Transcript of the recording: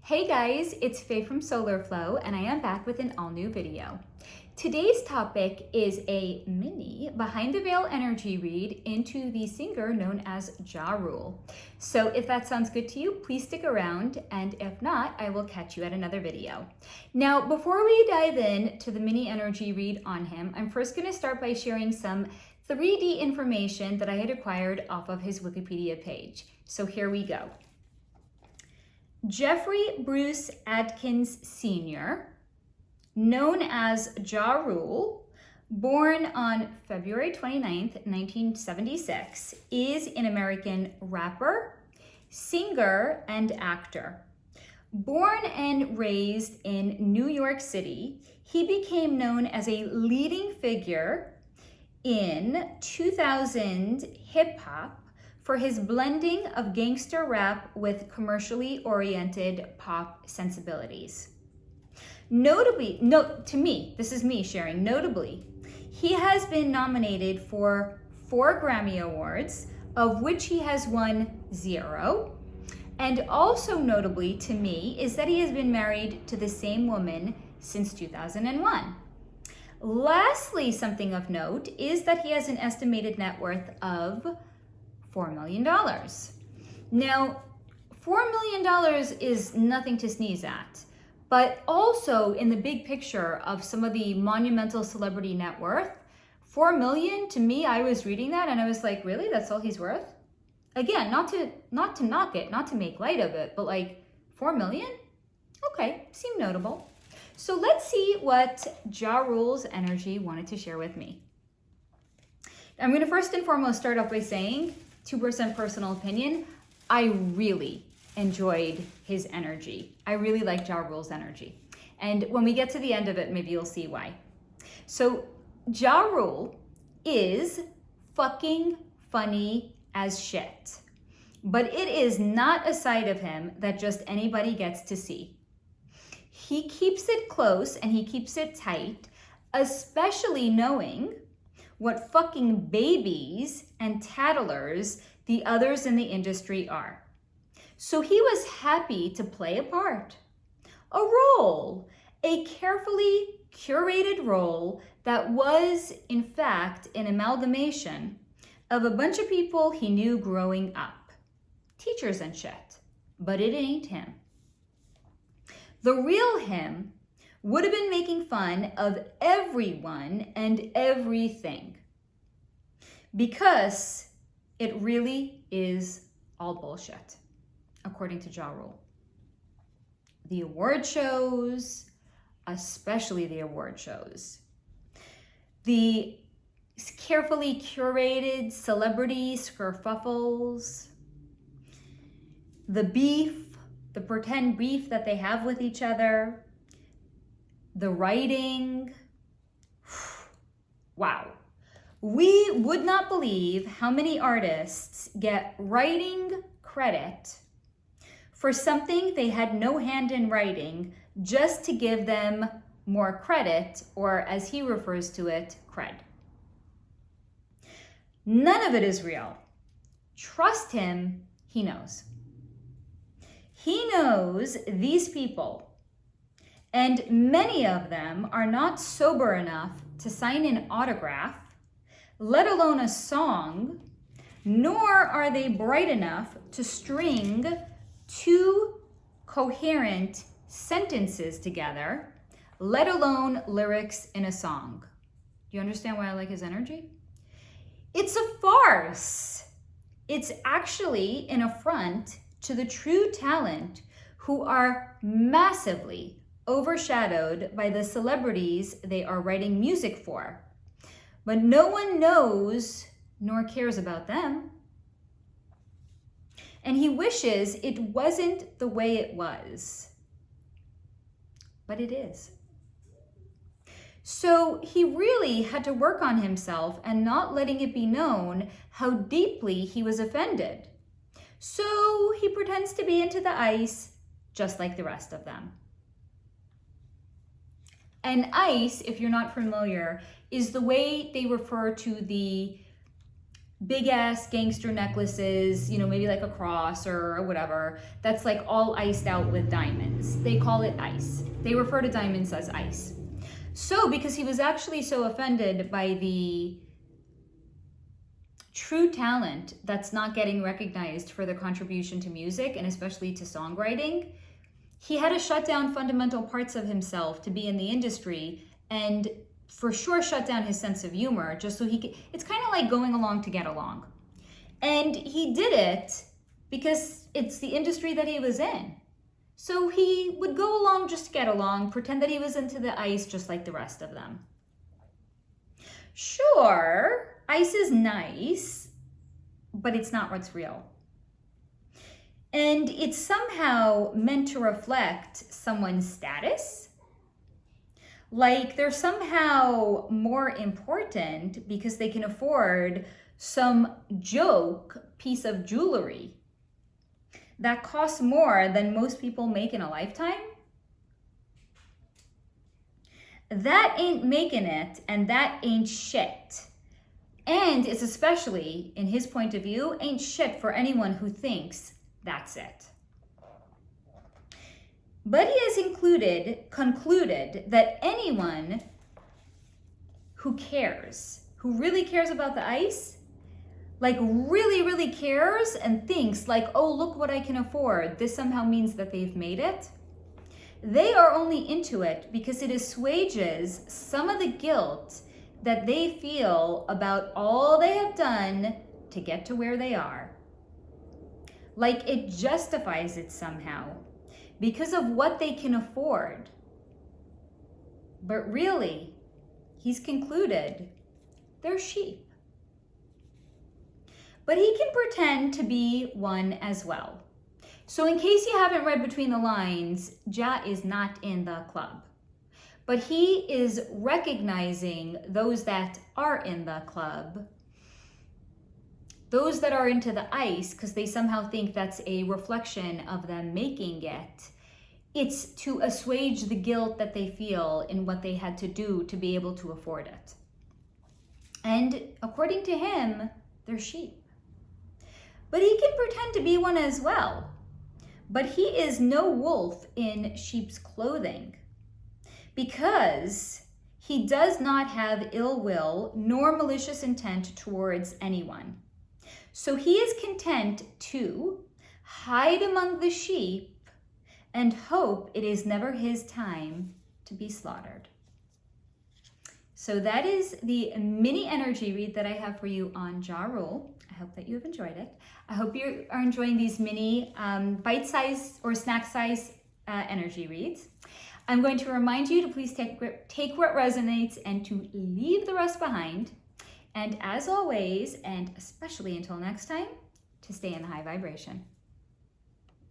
Hey guys, it's Faye from Solar Flow, and I am back with an all-new video. Today's topic is a mini behind the veil energy read into the singer known as Ja Rule. So if that sounds good to you, please stick around, and if not, I will catch you at another video. Now, before we dive in to the mini energy read on him, I'm first going to start by sharing some 3D information that I had acquired off of his Wikipedia page. So here we go. Jeffrey Bruce Adkins Sr., known as Ja Rule, born on February 29th, 1976, is an American rapper, singer, and actor. Born and raised in New York City, he became known as a leading figure in 2000 hip-hop for his blending of gangster rap with commercially oriented pop sensibilities. Notably, this is me sharing, notably, he has been nominated for 4 Grammy Awards, of which he has won 0. And also notably to me is that he has been married to the same woman since 2001. Lastly, something of note is that he has an estimated net worth of $4 million. Now, $4 million is nothing to sneeze at, but also in the big picture of some of the monumental celebrity net worth, 4 million, to me, I was reading that and I was like, really? That's all he's worth? Again, not to knock it, not to make light of it, but like 4 million? Okay, seemed notable. So let's see what Ja Rule's energy wanted to share with me. I'm going to first and foremost start off by saying, 2% personal opinion, I really enjoyed his energy. I really like Ja Rule's energy. And when we get to the end of it, maybe you'll see why. So Ja Rule is fucking funny as shit. But it is not a side of him that just anybody gets to see. He keeps it close and he keeps it tight, especially knowing what fucking babies and tattlers the others in the industry are. So he was happy to play a part, a role, a carefully curated role that was, in fact, an amalgamation of a bunch of people he knew growing up, teachers and shit, but it ain't him. The real him would have been making fun of everyone and everything, because it really is all bullshit, according to Ja Rule. The award shows, especially the award shows, the carefully curated celebrity kerfuffles, the beef, the pretend beef that they have with each other, the writing, wow. We would not believe how many artists get writing credit for something they had no hand in writing just to give them more credit, or as he refers to it, cred. None of it is real. Trust him, he knows. He knows these people, and many of them are not sober enough to sign an autograph, let alone a song, nor are they bright enough to string 2 coherent sentences together, let alone lyrics in a song. Do you understand why I like his energy? It's a farce. It's actually an affront to the true talent who are massively overshadowed by the celebrities they are writing music for. But no one knows nor cares about them. And he wishes it wasn't the way it was. But it is. So he really had to work on himself and not letting it be known how deeply he was offended. So he pretends to be into the ice just like the rest of them. And ice, if you're not familiar, is the way they refer to the big ass gangster necklaces, you know, maybe like a cross or whatever, that's like all iced out with diamonds. They call it ice. They refer to diamonds as ice. So because he was actually so offended by the true talent that's not getting recognized for their contribution to music and especially to songwriting, he had to shut down fundamental parts of himself to be in the industry, and for sure shut down his sense of humor just so he could. It's kind of like going along to get along. And he did it because it's the industry that he was in. So he would go along just to get along, pretend that he was into the ice just like the rest of them. Sure, ice is nice, but it's not what's real. And it's somehow meant to reflect someone's status. Like they're somehow more important because they can afford some joke piece of jewelry that costs more than most people make in a lifetime. That ain't making it, and that ain't shit. And it's especially, in his point of view, ain't shit for anyone who thinks that's it. But he has concluded that anyone who cares, who really cares about the ice, like really, really cares and thinks like, oh, look what I can afford, this somehow means that they've made it. They are only into it because it assuages some of the guilt that they feel about all they have done to get to where they are. Like it justifies it somehow because of what they can afford. But really, he's concluded they're sheep. But he can pretend to be one as well. So in case you haven't read between the lines, Ja is not in the club. But he is recognizing those that are in the club, those that are into the ice, because they somehow think that's a reflection of them making it. It's to assuage the guilt that they feel in what they had to do to be able to afford it. And according to him, they're sheep. But he can pretend to be one as well. But he is no wolf in sheep's clothing, because he does not have ill will nor malicious intent towards anyone. So he is content to hide among the sheep and hope it is never his time to be slaughtered. So that is the mini energy read that I have for you on Ja Rule. I hope that you have enjoyed it. I hope you are enjoying these mini bite-sized or snack-sized energy reads. I'm going to remind you to please take what resonates and to leave the rest behind. And as always, and especially until next time, to stay in the high vibration.